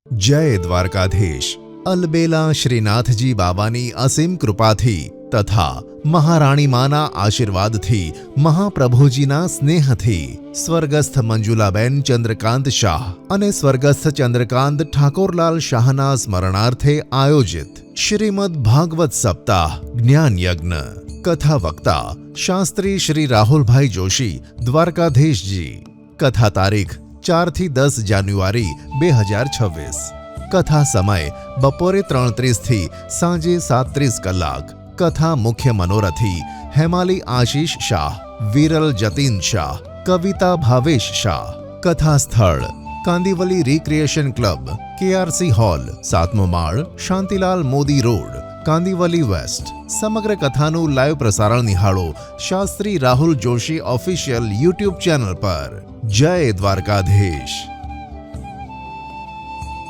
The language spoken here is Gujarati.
જય દ્વારકાધીશ। અલબેલા શ્રીનાથજી બાબાની અસીમ કૃપાથી તથા મહારાણી માના આશીર્વાદથી મહાપ્રભુજીના સ્નેહથી સ્વર્ગસ્થ મંજુલાબેન ચંદ્રકાંત શાહ અને સ્વર્ગસ્થ ચંદ્રકાંત ઠાકોરલાલ શાહના સ્મરણાર્થે આયોજિત શ્રીમદ ભાગવત સપ્તાહ જ્ઞાન યજ્ઞ કથા વક્તા શાસ્ત્રી શ્રી રાહુલભાઈ જોશી દ્વારકાધીશજી। કથા તારીખ 4 થી 10 જાન્યુઆરી 2026। કથા સમય બપોરે 3:30 થી સાંજે 7:30 કલાક। કથા મુખ્ય મનોરથી હેમાલી આશીષ શાહ, વિરલ જતીન શાહ, કવિતા ભાવેશ શાહ। કથા સ્થળ Kandivali recreation club, KRC hall, 7મો માળ, શાંતિલાલ મોદી રોડ, કાંદિવલી વેસ્ટ। સમગ્ર કથાનું લાઈવ પ્રસારણ નિહાળો Shastri Rahul Joshi official YouTube channel પર। જય દ્વારકાધીશ।